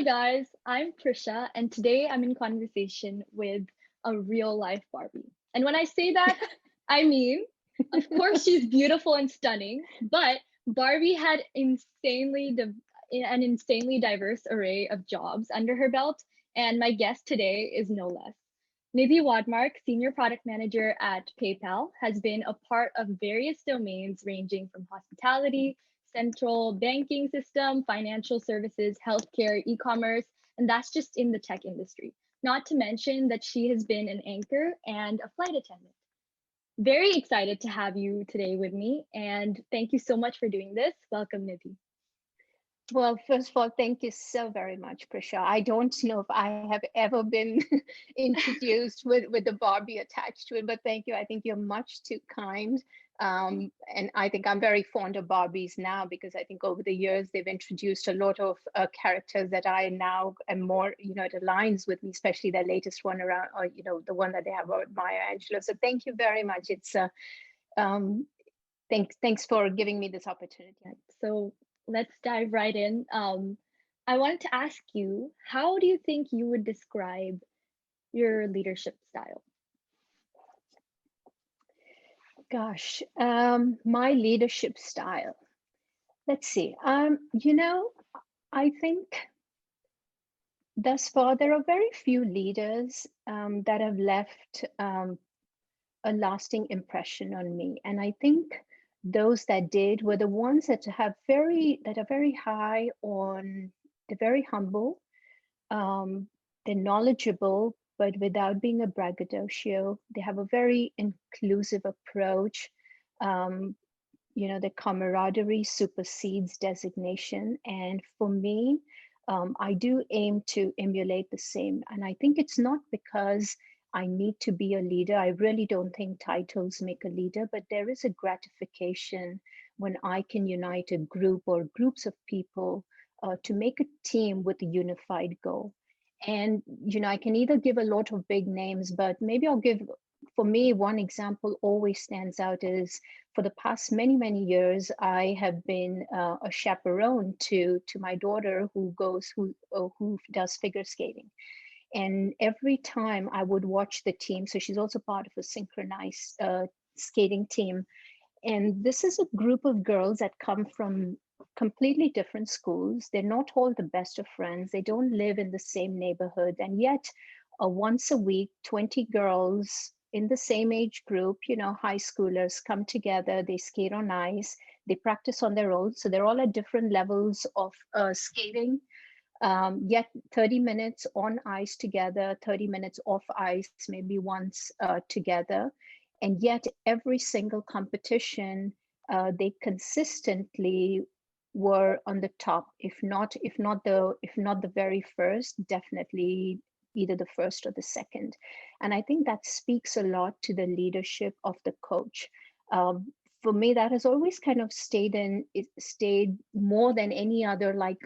guys, I'm Prisha, and today I'm in conversation with a real life Barbie. And when I say that, I mean, of course, she's beautiful and stunning, but Barbie had an insanely diverse array of jobs under her belt, and my guest today is no less. Nidhi Wadmark, Senior Product Manager at PayPal, has been a part of various domains ranging from hospitality, central banking system, financial services, healthcare, e-commerce, and that's just in the tech industry. Not to mention that she has been an anchor and a flight attendant. Very excited to have you today with me, and thank you so much for doing this. Welcome, Nidhi. Well, first of all, thank you so very much, Prisha. I don't know if I have ever been introduced with the Barbie attached to it, but thank you. I think you're much too kind. And I think I'm very fond of Barbies now because I think over the years they've introduced a lot of characters that I now am more, it aligns with me, especially their latest one around, or, the one that they have about Maya Angelou. So thank you very much. It's um, thanks for giving me this opportunity. So let's dive right in. I wanted to ask you, how do you think you would describe your leadership style? Gosh, my leadership style. Let's see. I think thus far there are very few leaders that have left a lasting impression on me, and I think those that did were the ones that are very high on. They're very humble. They're knowledgeable, but without being a braggadocio. They have a very inclusive approach. Um, the camaraderie supersedes designation. And for me, I do aim to emulate the same. And I think it's not because I need to be a leader. I really don't think titles make a leader, but there is a gratification when I can unite a group or groups of people to make a team with a unified goal. And, I can either give a lot of big names, but maybe I'll give, for me, one example always stands out is for the past many, many years, I have been a chaperone to my daughter who does figure skating. And every time I would watch the team, so she's also part of a synchronized skating team. And this is a group of girls that come from completely different schools. They're not all the best of friends. They don't live in the same neighborhood. And yet, once a week, 20 girls in the same age group, high schoolers come together, they skate on ice, they practice on their own. So they're all at different levels of skating. Yet 30 minutes on ice together, 30 minutes off ice, maybe once together. And yet every single competition, they consistently were on the top, if not the very first, definitely either the first or the second. And I think that speaks a lot to the leadership of the coach. For me, that has always kind of stayed more than any other, like,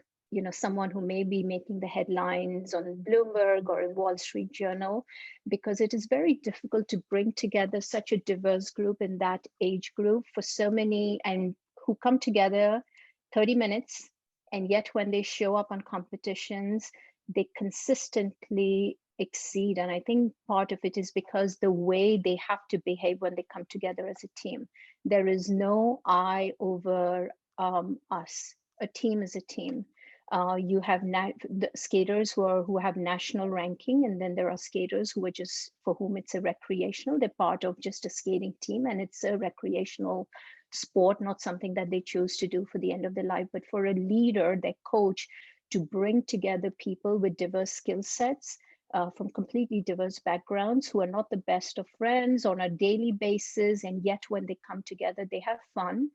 someone who may be making the headlines on Bloomberg or in Wall Street Journal, because it is very difficult to bring together such a diverse group in that age group for so many, and who come together 30 minutes, and yet when they show up on competitions, they consistently exceed. And I think part of it is because the way they have to behave when they come together as a team. There is no I over us. A team is a team. You have the skaters who have national ranking, and then there are skaters who are just, for whom it's a recreational. They're part of just a skating team, and it's a recreational sport, not something that they choose to do for the end of their life. But for a leader, their coach, to bring together people with diverse skill sets from completely diverse backgrounds, who are not the best of friends on a daily basis, and yet when they come together, they have fun.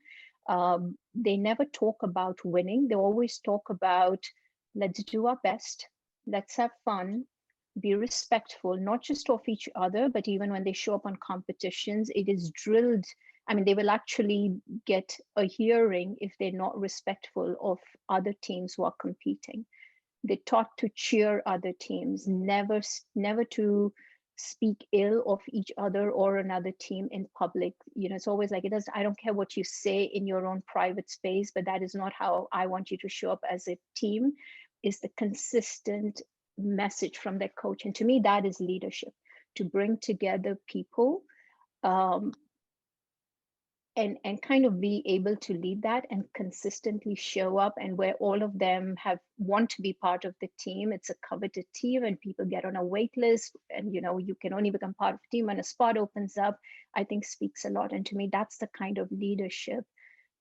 They never talk about winning. They always talk about, let's do our best, let's have fun, be respectful, not just of each other, but even when they show up on competitions, it is drilled. I mean, they will actually get a hearing if they're not respectful of other teams who are competing. They're taught to cheer other teams, never to speak ill of each other or another team in public. It's always like, I don't care what you say in your own private space, but that is not how I want you to show up as a team. is the consistent message from their coach. And to me, that is leadership, to bring together people, um, and kind of be able to lead that and consistently show up, and where all of them have want to be part of the team. It's a coveted team, and people get on a wait list, and you can only become part of a team when a spot opens up. I think speaks a lot. And to me, that's the kind of leadership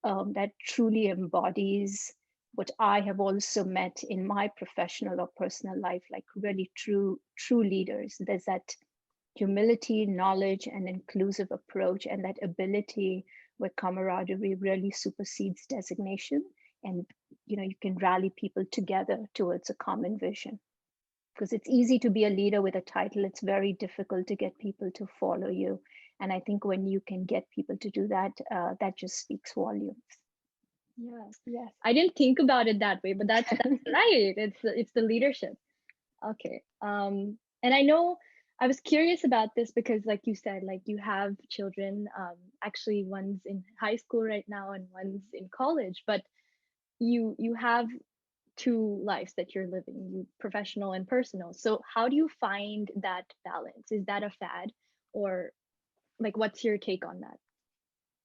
that truly embodies what I have also met in my professional or personal life, like really true leaders. There's that humility, knowledge, and inclusive approach, and that ability where camaraderie really supersedes designation. And you can rally people together towards a common vision. Because it's easy to be a leader with a title, it's very difficult to get people to follow you. And I think when you can get people to do that, that just speaks volumes. Yes. Yes. I didn't think about it that way, but that's right. It's the leadership. Okay. And I know I was curious about this because, like you said, like you have children. Actually, one's in high school right now and one's in college. But you have two lives that you're living, you professional and personal. So how do you find that balance? Is that a fad, or like what's your take on that?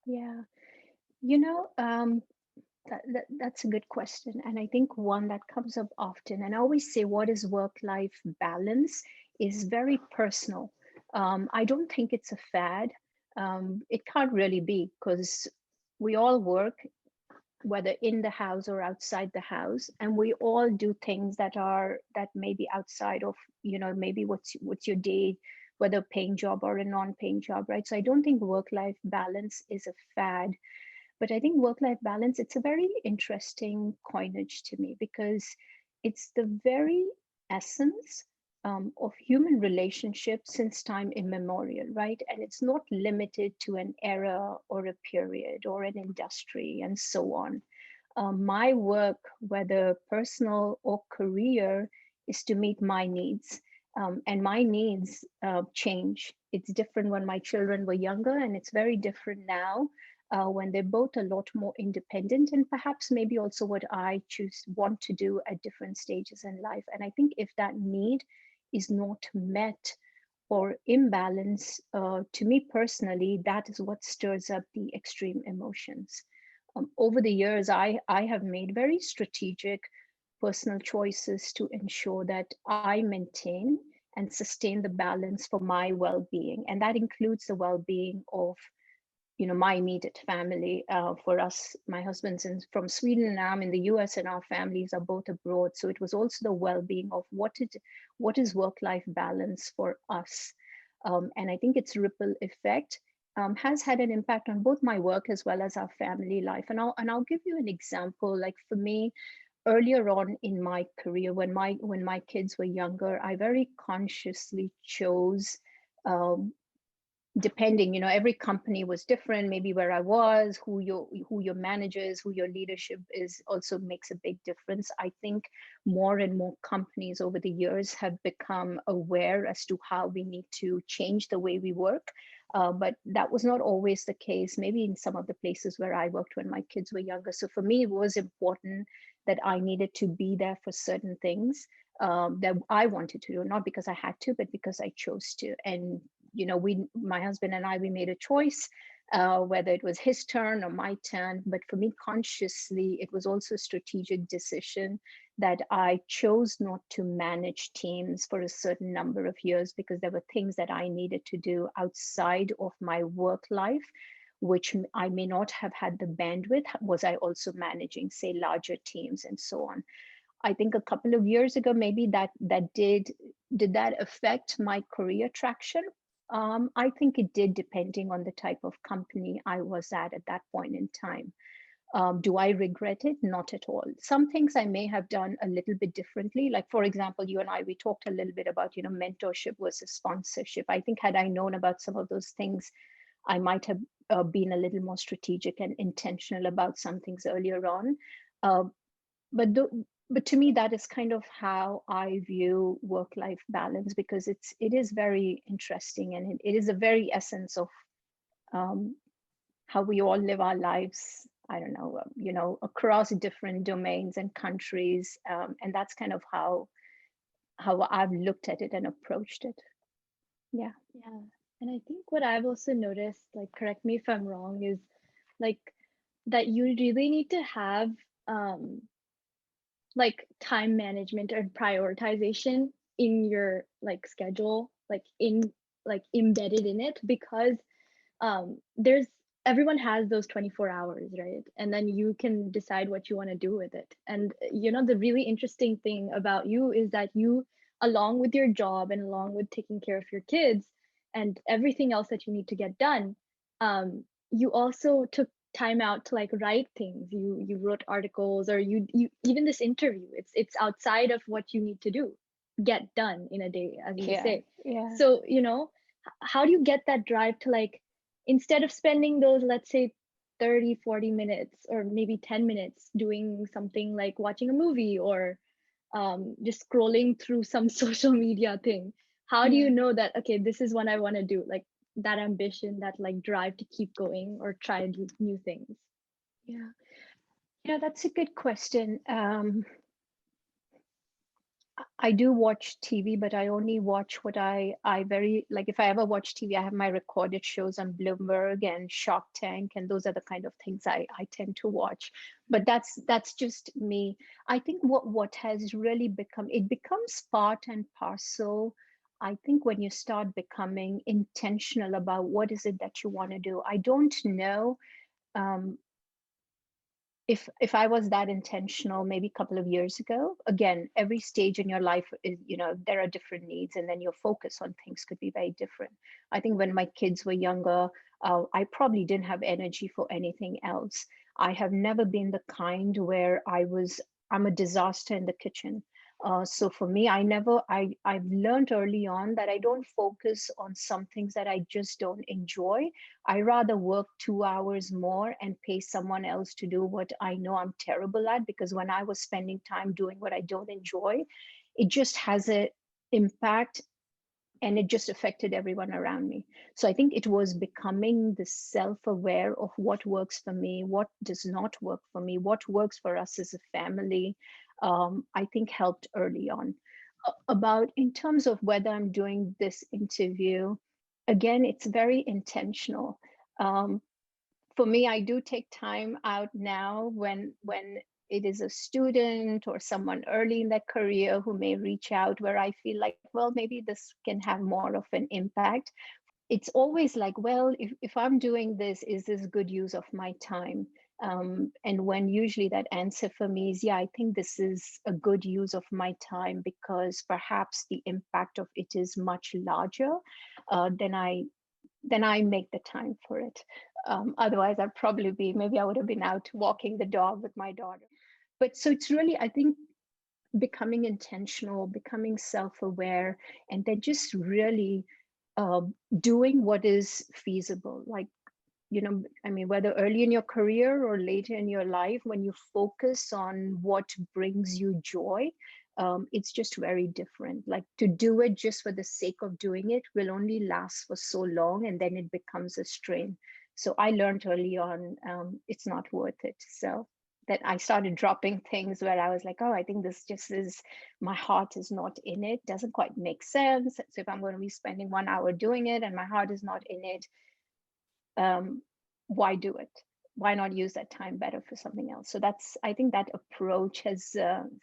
Yeah. You know, that's a good question. And I think one that comes up often, and I always say, what is work life balance is very personal. I don't think it's a fad. It can't really be, because we all work, whether in the house or outside the house, and we all do things that may be outside of, maybe what's your day, whether a paying job or a non-paying job, right? So I don't think work life balance is a fad. But I think work life balance, it's a very interesting coinage to me, because it's the very essence of human relationships since time immemorial, right? And it's not limited to an era or a period or an industry and so on. My work, whether personal or career, is to meet my needs. And my needs change. It's different when my children were younger, and it's very different now when they're both a lot more independent, and perhaps maybe also what I want to do at different stages in life. And I think if that need is not met or imbalance, to me personally, that is what stirs up the extreme emotions. Over the years, I have made very strategic personal choices to ensure that I maintain and sustain the balance for my well-being. And that includes the well-being of my immediate family. For us, my husband's from Sweden and I'm in the US, and our families are both abroad. So it was also the well-being of what is work-life balance for us. And I think its ripple effect has had an impact on both my work as well as our family life. And I'll give you an example. Like for me, earlier on in my career, when my kids were younger, I very consciously chose, depending, every company was different, maybe where I was, who your manager is, who your leadership is, also makes a big difference. I think more and more companies over the years have become aware as to how we need to change the way we work. But that was not always the case, maybe in some of the places where I worked when my kids were younger. So for me, it was important that I needed to be there for certain things that I wanted to do, not because I had to, but because I chose to. And my husband and I, we made a choice, whether it was his turn or my turn. But for me, consciously, it was also a strategic decision that I chose not to manage teams for a certain number of years, because there were things that I needed to do outside of my work life, which I may not have had the bandwidth. Was I also managing, say, larger teams and so on? I think a couple of years ago, maybe that did that affect my career traction? I think it did, depending on the type of company I was at that point in time. Do I regret it? Not at all. Some things I may have done a little bit differently. Like, for example, you and I, we talked a little bit about, mentorship versus sponsorship. I think had I known about some of those things, I might have been a little more strategic and intentional about some things earlier on. Uh, but but to me, that is kind of how I view work-life balance, because it is very interesting, and it is the very essence of how we all live our lives I don't know, across different domains and countries. And that's kind of how I've looked at it and approached it. Yeah. Yeah. And I think what I've also noticed, like, correct me if I'm wrong, is like that you really need to have um like time management and prioritization in your like schedule, like in like embedded in it, because there's everyone has those 24 hours, right? And then you can decide what you want to do with it. And the really interesting thing about you is that you, along with your job and along with taking care of your kids and everything else that you need to get done, you also took time out to like write things. You wrote articles, or you even this interview, it's outside of what you need to do, get done in a day, as you Yeah. say. Yeah. So how do you get that drive to, like, instead of spending those, let's say, 30-40 minutes or maybe 10 minutes doing something like watching a movie, or just scrolling through some social media thing, how do you Yeah. know that, okay, this is what I want to do, like that ambition, that like drive to keep going or try new things? Yeah. Yeah, that's a good question. I do watch TV, but I only watch what I very like. If I ever watch TV, I have my recorded shows on Bloomberg and Shark Tank, and those are the kind of things I tend to watch. But that's just me. I think what has really become, it becomes part and parcel. I think when you start becoming intentional about what is it that you want to do. I don't know. Um, if I was that intentional maybe a couple of years ago. Again, every stage in your life is, there are different needs, and then your focus on things could be very different. I think when my kids were younger, I probably didn't have energy for anything else. I have never been the kind where I'm a disaster in the kitchen. So for me, I've learned early on that I don't focus on some things that I just don't enjoy. I rather work 2 hours more and pay someone else to do what I know I'm terrible at, because when I was spending time doing what I don't enjoy, it just has an impact, and it just affected everyone around me. So I think it was becoming the self-aware of what works for me, what does not work for me, what works for us as a family. I think helped early on. About in terms of whether I'm doing this interview, again, it's very intentional. Um, for me, I do take time out now when it is a student or someone early in their career who may reach out, where I feel like, well, maybe this can have more of an impact. It's always like, well, if I'm doing this, is this good use of my time? And when usually that answer for me is, yeah, I think this is a good use of my time, because perhaps the impact of it is much larger, uh, than I then I make the time for it. Otherwise, maybe I would have been out walking the dog with my daughter. But so it's really, I think, becoming intentional, becoming self aware, and then just really uh, doing what is feasible. Like, I mean, whether early in your career or later in your life, when you focus on what brings you joy, it's just very different. Like, to do it just for the sake of doing it will only last for so long, and then it becomes a strain. So I learned early on, it's not worth it. So that I started dropping things where I was like, oh, I think this just is, my heart is not in it, doesn't quite make sense. So if I'm going to be spending 1 hour doing it and my heart is not in it, um, why do it? Why not use that time better for something else? So I think that approach has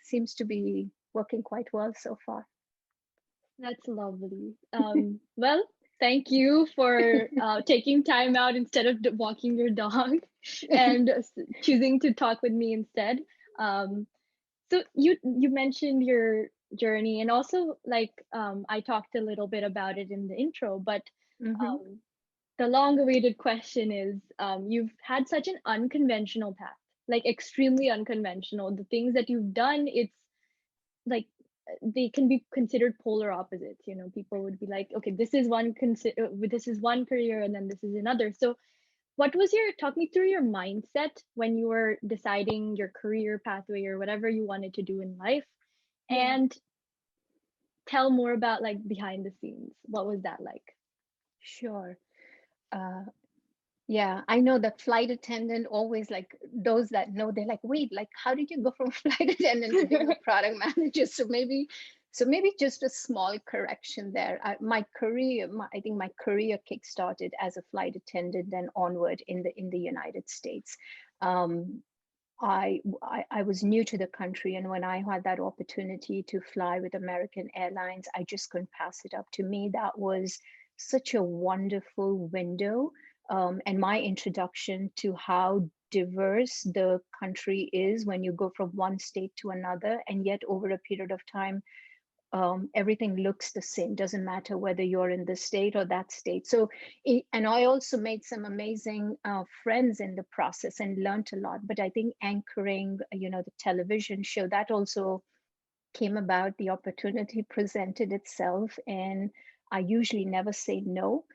seems to be working quite well so far. That's lovely. Well, thank you for taking time out instead of walking your dog and choosing to talk with me instead. Um, so you mentioned your journey, and also like I talked a little bit about it in the intro, but Hmm. um, the long-awaited question is, you've had such an unconventional path, like extremely unconventional. The things that you've done, it's like they can be considered polar opposites. People would be like, okay, this is one career, and then this is another. So what was your talk me through your mindset when you were deciding your career pathway or whatever you wanted to do in life, Yeah, and tell more about like behind the scenes. What was that like? sure. Uh, Yeah, I know that flight attendant always like those that know, they're like, wait, like how did you go from flight attendant to being a product manager? So maybe just a small correction there. My career, I think my career kickstarted as a flight attendant and onward in the United States. Um, I was new to the country, and when I had that opportunity to fly with American Airlines, I just couldn't pass it up. To me, that was such a wonderful window, and my introduction to how diverse the country is when you go from one state to another, and yet over a period of time everything looks the same. Doesn't matter whether you're in this state or that state. So and I also made some amazing friends in the process and learned a lot. But I think anchoring, the television show, that also came about, the opportunity presented itself, and I usually never say no.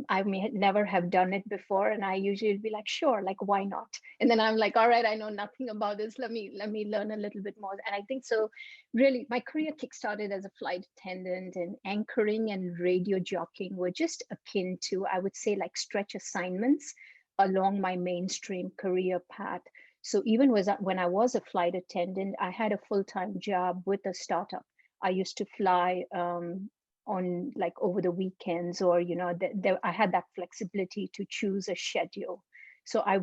I may never have done it before, and I usually be like, sure, like why not? And then I'm like, all right, I know nothing about this. Let me learn a little bit more. And I think so. Really, my career kickstarted as a flight attendant, and anchoring and radio jockeying were just akin to, I would say, like stretch assignments along my mainstream career path. So even when I was a flight attendant, I had a full-time job with a startup. I used to fly on like over the weekends, or I had that flexibility to choose a schedule. So I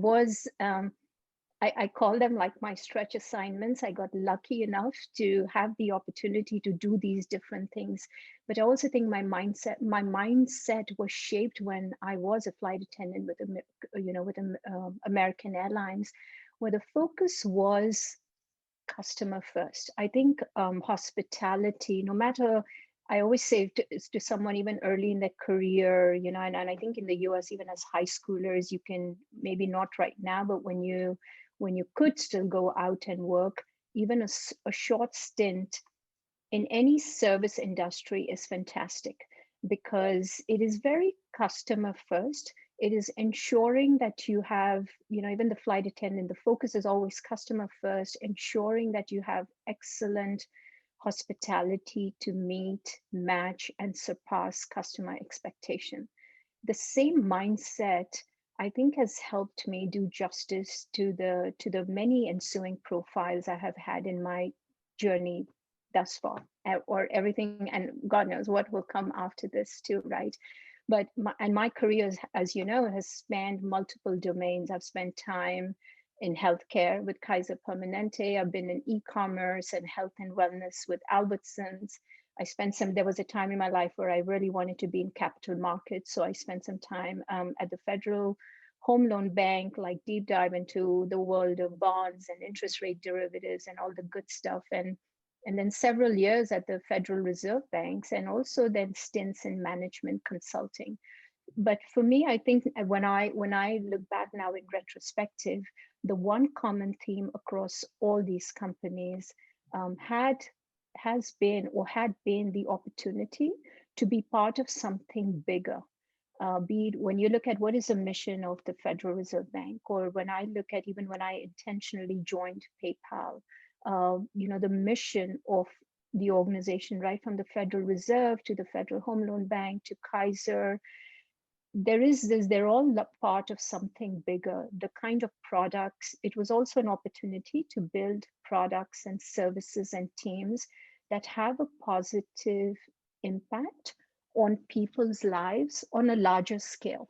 call them like my stretch assignments. I got lucky enough to have the opportunity to do these different things. But I also think my mindset was shaped when I was a flight attendant with American Airlines, where the focus was customer first. I think hospitality, no matter, I always say to someone even early in their career, and I think in the US, even as high schoolers, you can, maybe not right now, but when you could still go out and work, even a short stint in any service industry is fantastic, because it is very customer first. It is ensuring that you have, even the flight attendant, the focus is always customer first, ensuring that you have excellent hospitality to meet, match, and surpass customer expectation. The same mindset, I think, has helped me do justice to the many ensuing profiles I have had in my journey thus far, or everything, and God knows what will come after this too, right? But my career, as you know, has spanned multiple domains. I've spent time in healthcare with Kaiser Permanente. I've been in e-commerce and health and wellness with Albertsons. There was a time in my life where I really wanted to be in capital markets. So I spent some time at the Federal Home Loan Bank, like deep dive into the world of bonds and interest rate derivatives and all the good stuff. And then several years at the Federal Reserve Banks, and also then stints in management consulting. But for me, I think when I look back now in retrospective, the one common theme across all these companies has been, or had been, the opportunity to be part of something bigger. Be it when you look at what is the mission of the Federal Reserve Bank, or when I look at, even when I intentionally joined PayPal, the mission of the organization, right from the Federal Reserve to the Federal Home Loan Bank to Kaiser, they're all part of something bigger. The kind of products, it was also an opportunity to build products and services and teams that have a positive impact on people's lives on a larger scale.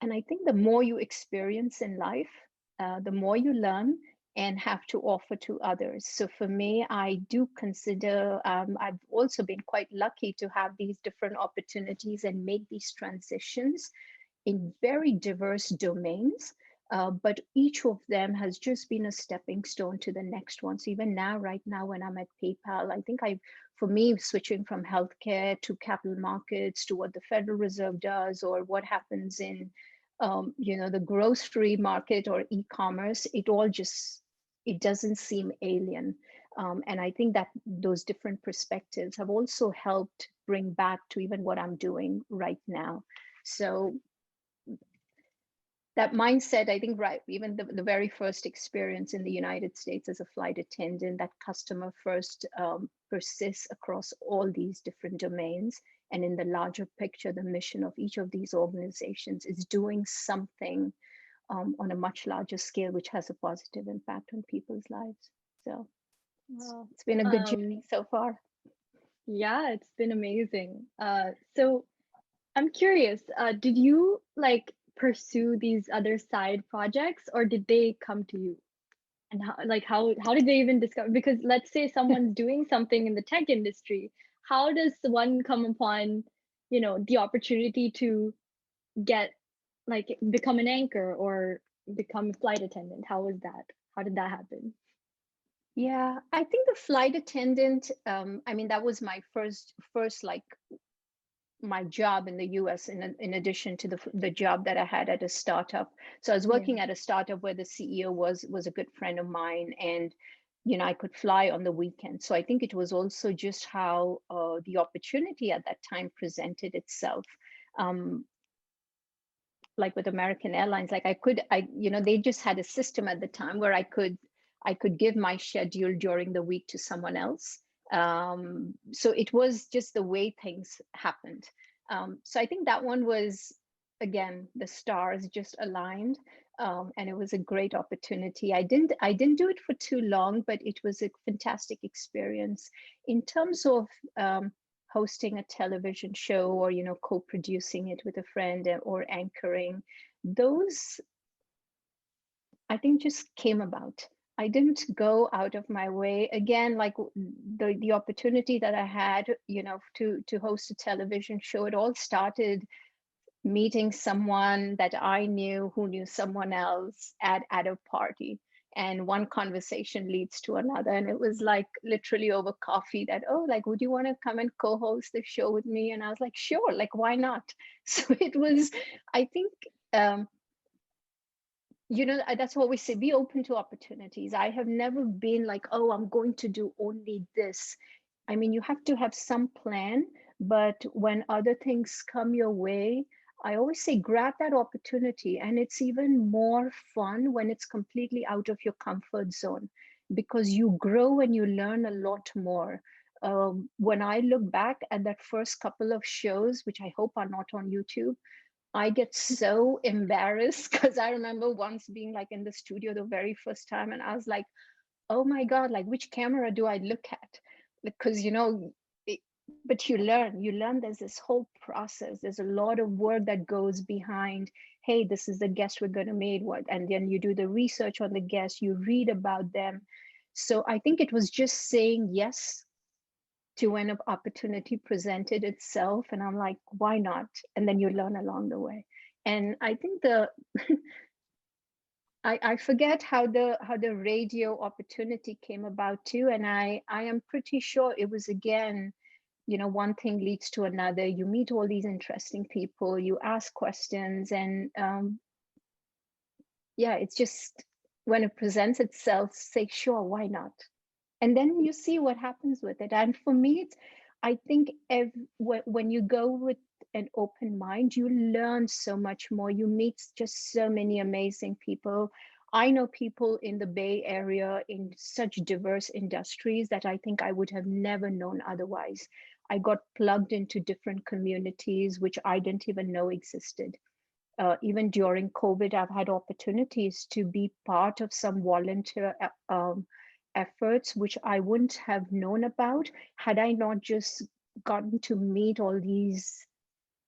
And I think the more you experience in life, the more you learn and have to offer to others. So for me, I do consider, I've also been quite lucky to have these different opportunities and make these transitions in very diverse domains. But each of them has just been a stepping stone to the next one. So even now, right now, when I'm at PayPal, I think for me, switching from healthcare to capital markets to what the Federal Reserve does, or what happens in, the grocery market or e-commerce, it doesn't seem alien. And I think that those different perspectives have also helped bring back to even what I'm doing right now. So that mindset, I think, right, even the very first experience in the United States as a flight attendant, that customer first persists across all these different domains. And in the larger picture, the mission of each of these organizations is doing something on a much larger scale, which has a positive impact on people's lives. So Wow. it's been a good journey so far. Yeah, it's been amazing. So I'm curious, did you like pursue these other side projects or did they come to you? And how did they even discover? Because let's say someone's doing something in the tech industry, how does one come upon, the opportunity to get like become an anchor or become a flight attendant? How was that? How did that happen? Yeah, I think the flight attendant, I mean, that was my first like my job in the US in addition to the job that I had at a startup. So I was Yeah. working at a startup where the CEO was a good friend of mine, and I could fly on the weekend. So I think it was also just how the opportunity at that time presented itself. Um, like with American Airlines, like they just had a system at the time where I could give my schedule during the week to someone else. So it was just the way things happened. So I think that one was, again, the stars just aligned, and it was a great opportunity. I didn't do it for too long, but it was a fantastic experience in terms of hosting a television show, or co-producing it with a friend, or anchoring. Those, I think, just came about. I didn't go out of my way. Again, like the opportunity that I had, to host a television show, it all started meeting someone that I knew who knew someone else at a party. And one conversation leads to another. And it was like literally over coffee that, oh, like, would you want to come and co-host the show with me? And I was like, sure, like, why not? So it was, I think, that's what we say, be open to opportunities. I have never been like, oh, I'm going to do only this. I mean, you have to have some plan, but when other things come your way, I always say grab that opportunity. And it's even more fun when it's completely out of your comfort zone, because you grow and you learn a lot more. When I look back at that first couple of shows, which I hope are not on YouTube, I get so embarrassed because I remember once being like in the studio the very first time, and I was like, oh my God, like, which camera do I look at? Because, but you learn there's this whole process. There's a lot of work that goes behind, hey, this is the guest we're going to meet, and then you do the research on the guest, you read about them. So I think it was just saying yes to when an opportunity presented itself, and I'm like, why not? And then you learn along the way. And I think I forget how the radio opportunity came about too. And I am pretty sure it was, again, one thing leads to another. You meet all these interesting people, you ask questions, and yeah, it's just when it presents itself, say, sure, why not? And then you see what happens with it. And for me, I think when you go with an open mind, you learn so much more. You meet just so many amazing people. I know people in the Bay Area in such diverse industries that I think I would have never known otherwise. I got plugged into different communities which I didn't even know existed. Even during COVID, I've had opportunities to be part of some volunteer efforts, which I wouldn't have known about had I not just gotten to meet all these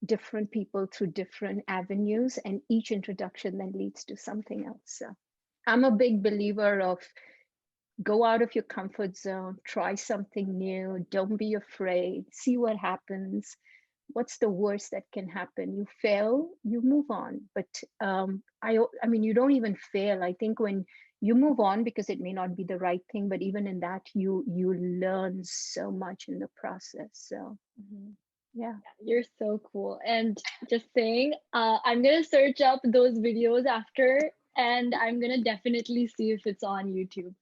different people through different avenues, and each introduction then leads to something else. So I'm a big believer of go out of your comfort zone, try something new, don't be afraid, see what happens. What's the worst that can happen? You fail, you move on. But I mean, you don't even fail. I think when you move on, because it may not be the right thing, but even in that, you learn so much in the process. So Mhm. yeah. You're so cool. And just saying, I'm gonna search up those videos after, and I'm gonna definitely see if it's on YouTube.